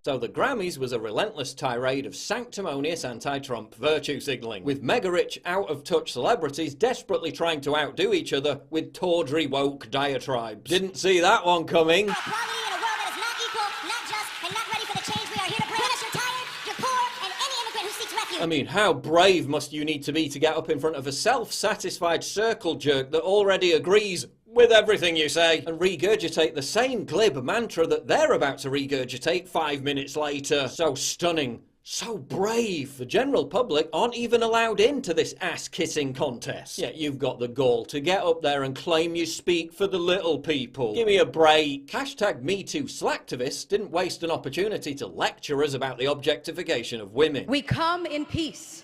So the Grammys was a relentless tirade of sanctimonious anti-Trump virtue signaling, with mega-rich, out-of-touch celebrities desperately trying to outdo each other with tawdry woke diatribes. Didn't see that one coming. I mean, how brave must you need to be to get up in front of a self-satisfied circle jerk that already agrees with everything you say and regurgitate the same glib mantra that they're about to regurgitate 5 minutes later? So stunning. So brave. The general public aren't even allowed into this ass-kissing contest. Yet you've got the gall to get up there and claim you speak for the little people. Give me a break. Hashtag MeToo slacktivists didn't waste an opportunity to lecture us about the objectification of women. We come in peace,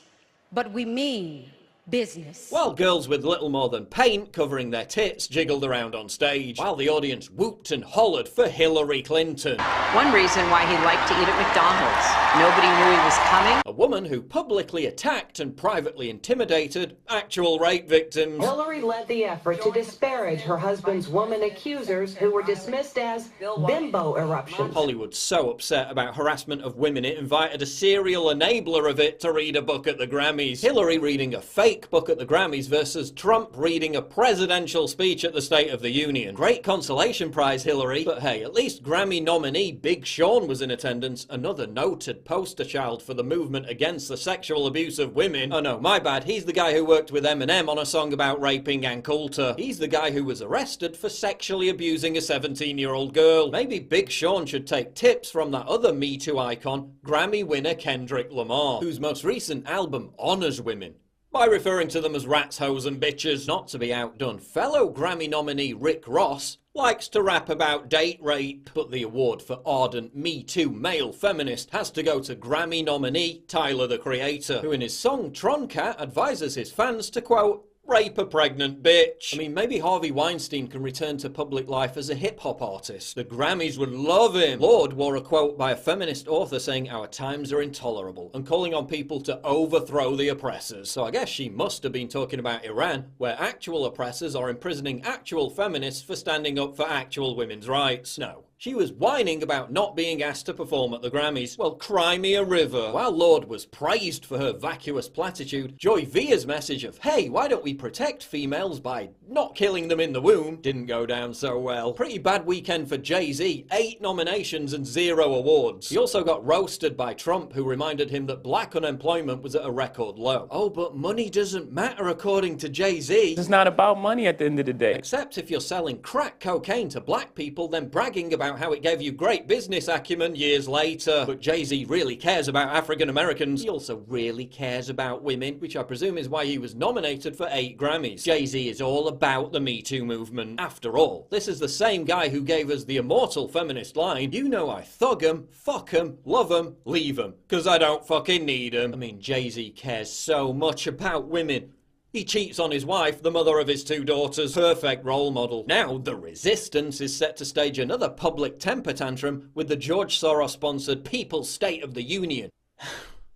but we mean business. While girls with little more than paint covering their tits jiggled around on stage, while the audience whooped and hollered for Hillary Clinton. One reason why he liked to eat at McDonald's. Nobody knew he was coming. A woman who publicly attacked and privately intimidated actual rape victims. Hillary led the effort to disparage her husband's woman accusers who were dismissed as bimbo eruptions. Hollywood's so upset about harassment of women it invited a serial enabler of it to read a book at the Grammys. Hillary reading a fake book at the Grammys versus Trump reading a presidential speech at the State of the Union. Great consolation prize, Hillary. But hey, at least Grammy nominee Big Sean was in attendance, another noted poster child for the movement against the sexual abuse of women. Oh no, my bad, he's the guy who worked with Eminem on a song about raping Ann Coulter. He's the guy who was arrested for sexually abusing a 17-year-old girl. Maybe Big Sean should take tips from that other Me Too icon, Grammy winner Kendrick Lamar, whose most recent album honors women by referring to them as rats, hoes and bitches. Not to be outdone, fellow Grammy nominee Rick Ross likes to rap about date rape, but the award for ardent Me Too male feminist has to go to Grammy nominee Tyler the Creator, who in his song Troncat advises his fans to, quote, rape a pregnant bitch. I mean, maybe Harvey Weinstein can return to public life as a hip-hop artist. The Grammys would love him. Lorde wore a quote by a feminist author saying our times are intolerable and calling on people to overthrow the oppressors. So I guess she must have been talking about Iran, where actual oppressors are imprisoning actual feminists for standing up for actual women's rights. No. She was whining about not being asked to perform at the Grammys. Well, cry me a river. While Lorde was praised for her vacuous platitude, Joy Via's message of, hey, why don't we protect females by not killing them in the womb, didn't go down so well. Pretty bad weekend for Jay-Z. 8 nominations and 0 awards. He also got roasted by Trump, who reminded him that black unemployment was at a record low. Oh, but money doesn't matter according to Jay-Z. It's not about money at the end of the day. Except if you're selling crack cocaine to black people, then bragging about how it gave you great business acumen years later. But Jay-Z really cares about African Americans. He also really cares about women, which I presume is why he was nominated for 8 Grammys. Jay-Z is all about the Me Too movement. After all, this is the same guy who gave us the immortal feminist line, you know I thug 'em, fuck 'em, love 'em, leave 'em, 'cause I don't fucking need 'em. I mean, Jay-Z cares so much about women. He cheats on his wife, the mother of his 2 daughters. Perfect role model. Now, the Resistance is set to stage another public temper tantrum with the George Soros-sponsored People's State of the Union.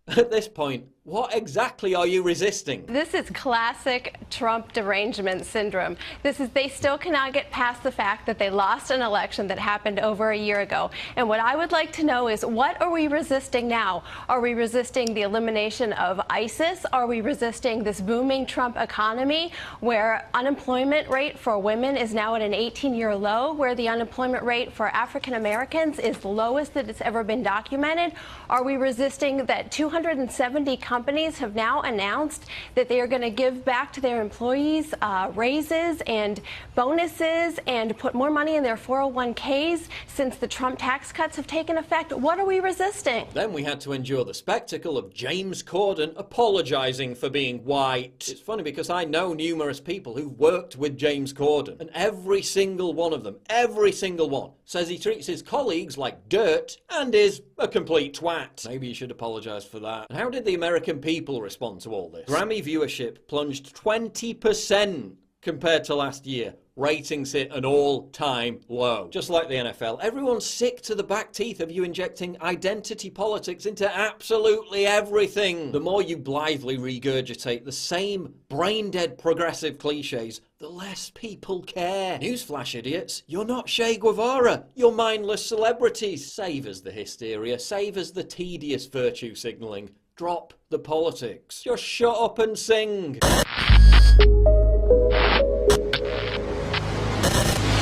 At this point, what exactly are you resisting? This is classic Trump derangement syndrome. They still cannot get past the fact that they lost an election that happened over a year ago. And what I would like to know is, what are we resisting now? Are we resisting the elimination of ISIS? Are we resisting this booming Trump economy where unemployment rate for women is now at an 18-year low, where the unemployment rate for African Americans is the lowest that it's ever been documented? Are we resisting that 270 companies have now announced that they are going to give back to their employees raises and bonuses and put more money in their 401ks since the Trump tax cuts have taken effect? What are we resisting? Then we had to endure the spectacle of James Corden apologizing for being white. It's funny because I know numerous people who've worked with James Corden, and every single one of them, every single one, says he treats his colleagues like dirt and is a complete twat. Maybe you should apologize for that. And how did the American people respond to all this? Grammy viewership plunged 20% compared to last year. ratings hit an all-time low. Just like the NFL, everyone's sick to the back teeth of you injecting identity politics into absolutely everything. The more you blithely regurgitate the same brain-dead progressive cliches, the less people care. Newsflash, idiots, you're not Che Guevara, you're mindless celebrities. Save us the hysteria, save us the tedious virtue signalling. Drop the politics. Just shut up and sing.